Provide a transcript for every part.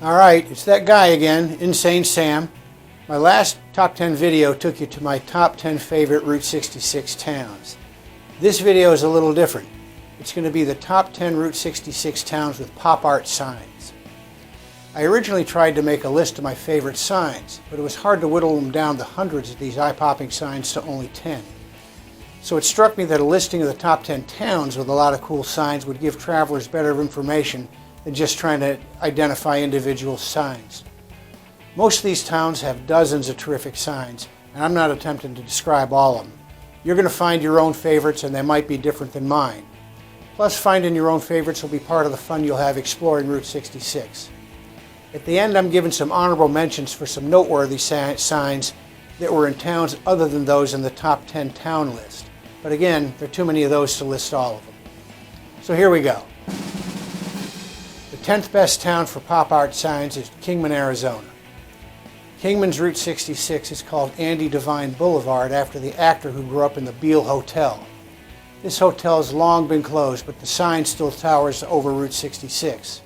Alright, it's that guy again, Insane Sam. My last top 10 video took you to my top 10 favorite Route 66 towns. This video is a little different. It's going to be the top 10 Route 66 towns with pop art signs. I originally tried to make a list of my favorite signs, but it was hard to whittle them down to hundreds of these eye-popping signs to only 10. So it struck me that a listing of the top 10 towns with a lot of cool signs would give travelers better information than just trying to identify individual signs. Most of these towns have dozens of terrific signs, and I'm not attempting to describe all of them. You're going to find your own favorites, and they might be different than mine. Plus, finding your own favorites will be part of the fun you'll have exploring Route 66. At the end, I'm giving some honorable mentions for some noteworthy signs that were in towns other than those in the top 10 town list. But again, there are too many of those to list all of them. So here we go. The 10th best town for pop art signs is Kingman, Arizona. Kingman's Route 66 is called Andy Devine Boulevard after the actor who grew up in the Beale Hotel. This hotel has long been closed, but the sign still towers over Route 66.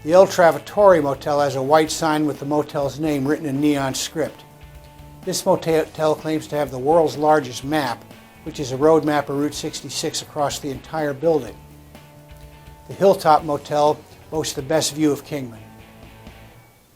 The El Trovatore Motel has a white sign with the motel's name written in neon script. This motel claims to have the world's largest map, which is a road map of Route 66 across the entire building. The Hilltop Motel boasts the best view of Kingman.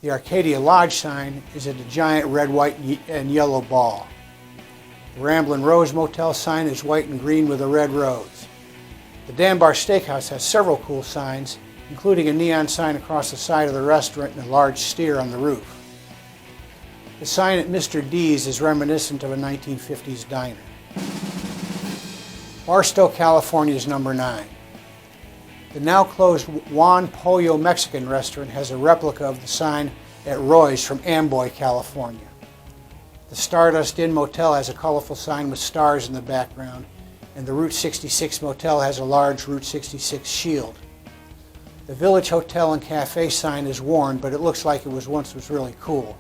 The Arcadia Lodge sign is a giant red, white, and yellow ball. The Ramblin' Rose Motel sign is white and green with a red rose. The Dan Bar Steakhouse has several cool signs, including a neon sign across the side of the restaurant and a large steer on the roof. The sign at Mr. D's is reminiscent of a 1950s diner. Barstow, California is number 9. The now closed Juan Pollo Mexican restaurant has a replica of the sign at Roy's from Amboy, California. The Stardust Inn Motel has a colorful sign with stars in the background, and the Route 66 Motel has a large Route 66 shield. The Village Hotel and Cafe sign is worn, but it looks like it was really cool.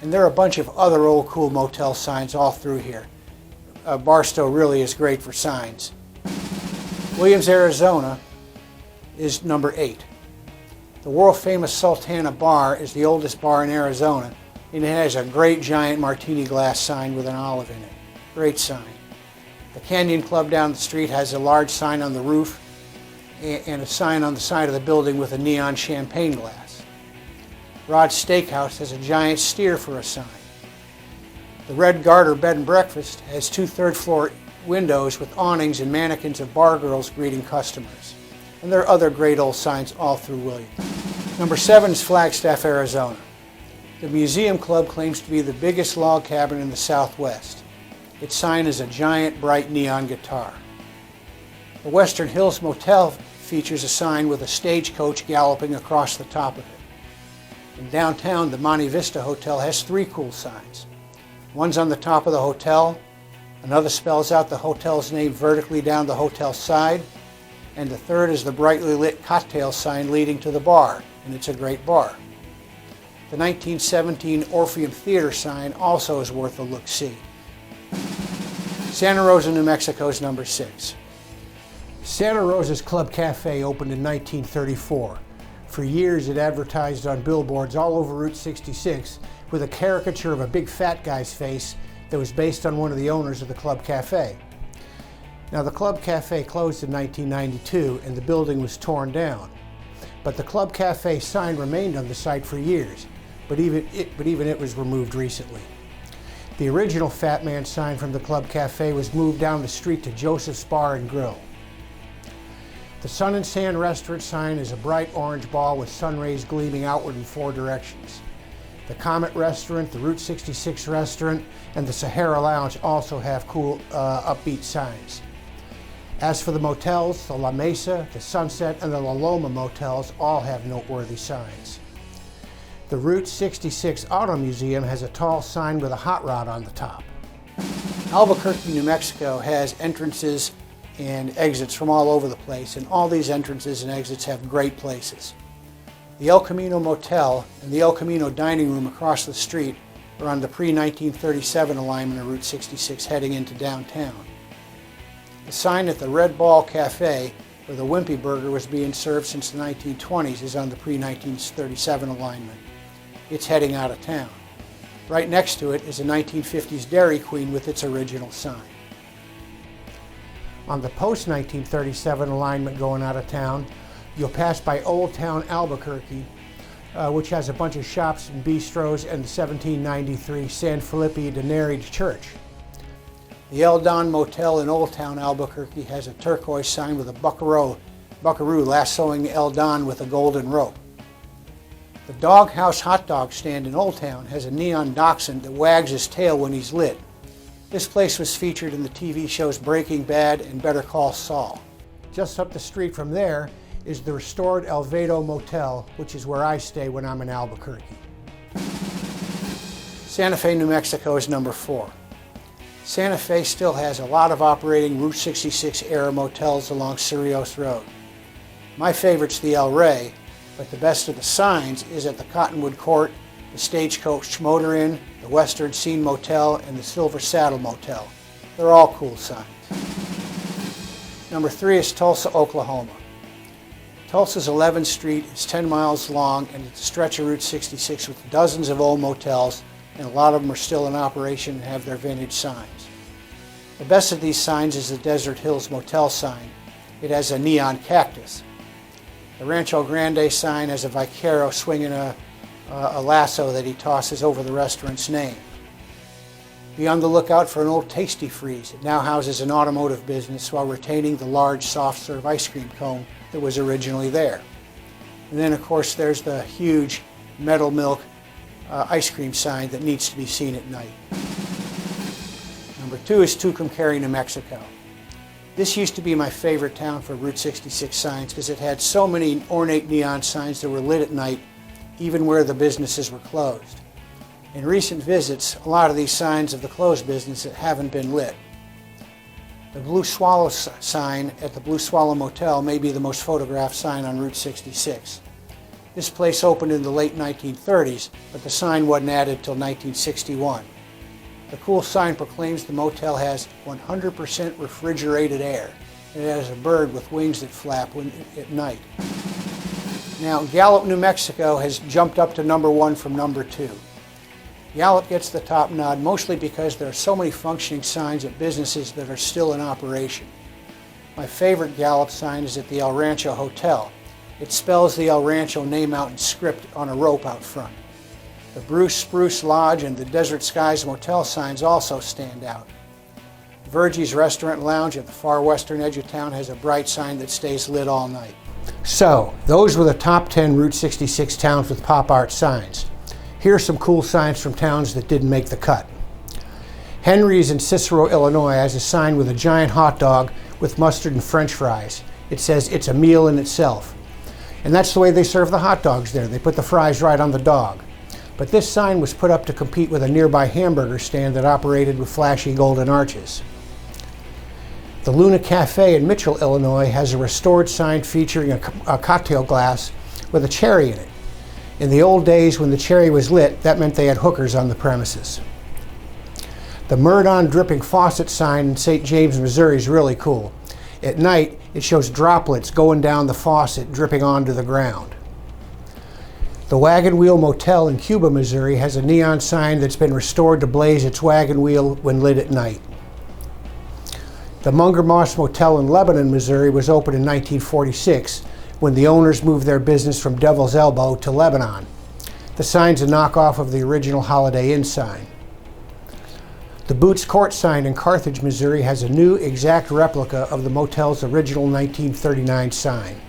And there are a bunch of other old cool motel signs all through here. Barstow really is great for signs. Williams, Arizona is number 8. The world-famous Sultana Bar is the oldest bar in Arizona, and it has a great giant martini glass sign with an olive in it. Great sign. The Canyon Club down the street has a large sign on the roof and a sign on the side of the building with a neon champagne glass. Rod's Steakhouse has a giant steer for a sign. The Red Garter Bed and Breakfast has 2 third-floor windows with awnings and mannequins of bar girls greeting customers. And there are other great old signs all through Williams. Number 7 is Flagstaff, Arizona. The Museum Club claims to be the biggest log cabin in the Southwest. Its sign is a giant, bright neon guitar. The Western Hills Motel features a sign with a stagecoach galloping across the top of it. In downtown, the Monte Vista Hotel has 3 cool signs. One's on the top of the hotel, another spells out the hotel's name vertically down the hotel side, and the third is the brightly lit cocktail sign leading to the bar, and it's a great bar. The 1917 Orpheum Theater sign also is worth a look-see. Santa Rosa, New Mexico is number 6. Santa Rosa's Club Cafe opened in 1934. For years it advertised on billboards all over Route 66 with a caricature of a big fat guy's face that was based on one of the owners of the Club Cafe. Now, the Club Cafe closed in 1992 and the building was torn down. But the Club Cafe sign remained on the site for years, but even it was removed recently. The original Fat Man sign from the Club Cafe was moved down the street to Joseph's Bar and Grill. The Sun and Sand restaurant sign is a bright orange ball with sun rays gleaming outward in 4 directions. The Comet restaurant, the Route 66 restaurant, and the Sahara Lounge also have cool, upbeat signs. As for the motels, the La Mesa, the Sunset, and the La Loma motels all have noteworthy signs. The Route 66 Auto Museum has a tall sign with a hot rod on the top. Albuquerque, New Mexico has entrances and exits from all over the place, and all these entrances and exits have great places. The El Camino Motel and the El Camino Dining Room across the street are on the pre-1937 alignment of Route 66 heading into downtown. The sign at the Red Ball Cafe where the Wimpy Burger was being served since the 1920s, is on the pre-1937 alignment. It's heading out of town. Right next to it is a 1950s Dairy Queen with its original sign. On the post-1937 alignment going out of town, you'll pass by Old Town Albuquerque, which has a bunch of shops and bistros, and the 1793 San Felipe de Neri Church. The El Don Motel in Old Town Albuquerque has a turquoise sign with a buckaroo lassoing El Don with a golden rope. The Doghouse hot dog stand in Old Town has a neon dachshund that wags his tail when he's lit. This place was featured in the TV shows Breaking Bad and Better Call Saul. Just up the street from there is the restored El Vado Motel, which is where I stay when I'm in Albuquerque. Santa Fe, New Mexico is number 4. Santa Fe still has a lot of operating Route 66 era motels along Cerrillos Road. My favorite's the El Rey, but the best of the signs is at the Cottonwood Court, the Stagecoach Motor Inn, the Western Scene Motel, and the Silver Saddle Motel. They're all cool signs. Number 3 is Tulsa, Oklahoma. Tulsa's 11th Street is 10 miles long, and it's a stretch of Route 66 with dozens of old motels, and a lot of them are still in operation and have their vintage signs. The best of these signs is the Desert Hills Motel sign. It has a neon cactus. The Rancho Grande sign has a vaquero swinging a lasso that he tosses over the restaurant's name. Be on the lookout for an old Tasty Freeze. It now houses an automotive business while retaining the large soft-serve ice cream cone that was originally there. And then, of course, there's the huge Meadow Milk ice cream sign that needs to be seen at night. Number 2 is Tucumcari, New Mexico. This used to be my favorite town for Route 66 signs because it had so many ornate neon signs that were lit at night, even where the businesses were closed. In recent visits, a lot of these signs of the closed business haven't been lit. The Blue Swallow sign at the Blue Swallow Motel may be the most photographed sign on Route 66. This place opened in the late 1930s, but the sign wasn't added till 1961. The cool sign proclaims the motel has 100% refrigerated air, and it has a bird with wings that flap at night. Now, Gallo, New Mexico has jumped up to number 1 from number 2. Gallup gets the top nod mostly because there are so many functioning signs at businesses that are still in operation. My favorite Gallup sign is at the El Rancho Hotel. It spells the El Rancho name out in script on a rope out front. The Bruce Spruce Lodge and the Desert Skies Motel signs also stand out. Virgie's Restaurant Lounge at the far western edge of town has a bright sign that stays lit all night. So, those were the top 10 Route 66 towns with pop art signs. Here are some cool signs from towns that didn't make the cut. Henry's in Cicero, Illinois has a sign with a giant hot dog with mustard and french fries. It says it's a meal in itself. And that's the way they serve the hot dogs there. They put the fries right on the dog. But this sign was put up to compete with a nearby hamburger stand that operated with flashy golden arches. The Luna Cafe in Mitchell, Illinois has a restored sign featuring a cocktail glass with a cherry in it. In the old days when the cherry was lit, that meant they had hookers on the premises. The Murdon Dripping Faucet sign in St. James, Missouri is really cool. At night, it shows droplets going down the faucet dripping onto the ground. The Wagon Wheel Motel in Cuba, Missouri has a neon sign that's been restored to blaze its wagon wheel when lit at night. The Munger Moss Motel in Lebanon, Missouri was opened in 1946 when the owners moved their business from Devil's Elbow to Lebanon. The sign's a knockoff of the original Holiday Inn sign. The Boots Court sign in Carthage, Missouri has a new exact replica of the motel's original 1939 sign.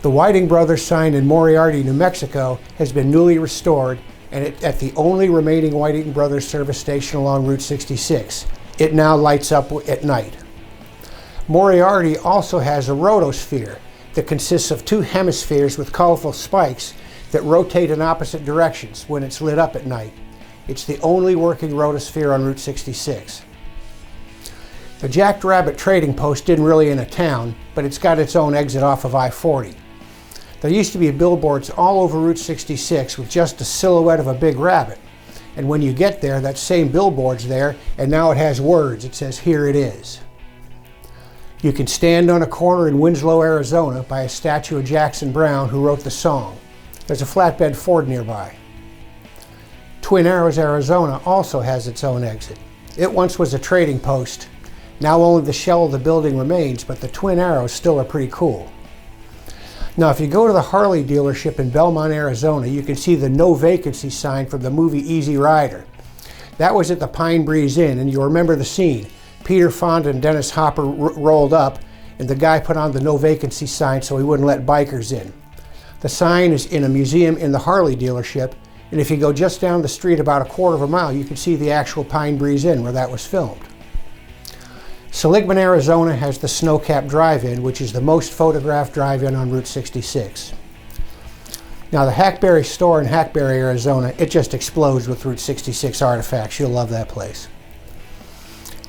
The Whiting Brothers sign in Moriarty, New Mexico has been newly restored and at the only remaining Whiting Brothers service station along Route 66. It now lights up at night. Moriarty also has a rotosphere that consists of 2 hemispheres with colorful spikes that rotate in opposite directions when it's lit up at night. It's the only working rotosphere on Route 66. The Jack Rabbit Trading Post isn't really in a town, but it's got its own exit off of I-40. There used to be billboards all over Route 66 with just a silhouette of a big rabbit. And when you get there, that same billboard's there, and now it has words. It says, "Here it is." You can stand on a corner in Winslow, Arizona by a statue of Jackson Browne, who wrote the song. There's a flatbed Ford nearby. Twin Arrows, Arizona also has its own exit. It once was a trading post. Now only the shell of the building remains, but the Twin Arrows still are pretty cool. Now if you go to the Harley dealership in Belmont, Arizona, you can see the no vacancy sign from the movie Easy Rider. That was at the Pine Breeze Inn, and you'll remember the scene. Peter Fonda and Dennis Hopper rolled up, and the guy put on the no vacancy sign so he wouldn't let bikers in. The sign is in a museum in the Harley dealership, and if you go just down the street about a quarter of a mile, you can see the actual Pine Breeze Inn where that was filmed. Seligman, Arizona has the Snowcap Drive-In, which is the most photographed drive-in on Route 66. Now the Hackberry store in Hackberry, Arizona, it just explodes with Route 66 artifacts. You'll love that place.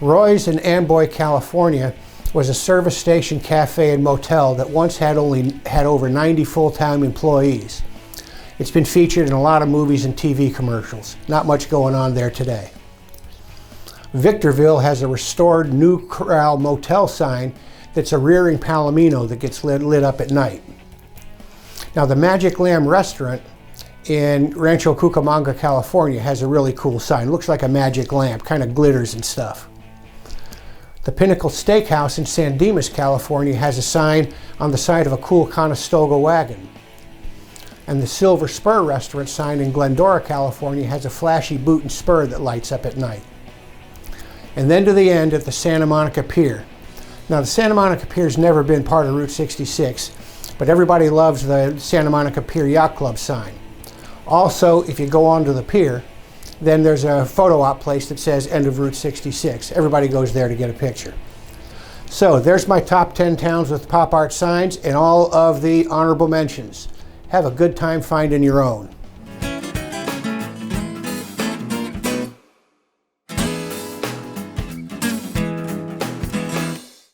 Roy's in Amboy, California was a service station, cafe, and motel that once had over 90 full-time employees. It's been featured in a lot of movies and TV commercials. Not much going on there today. Victorville has a restored New Corral motel sign that's a rearing palomino that gets lit up at night. Now the Magic Lamb restaurant in Rancho Cucamonga, California has a really cool sign. Looks like a magic lamp, kind of glitters and stuff. The Pinnacle Steakhouse in San Dimas, California has a sign on the side of a cool Conestoga wagon. And the Silver Spur restaurant sign in Glendora, California has a flashy boot and spur that lights up at night. And then to the end at the Santa Monica Pier. Now the Santa Monica Pier's never been part of Route 66, but everybody loves the Santa Monica Pier Yacht Club sign. Also, if you go onto the pier, then there's a photo op place that says end of Route 66. Everybody goes there to get a picture. So there's my top 10 towns with pop art signs and all of the honorable mentions. Have a good time finding your own.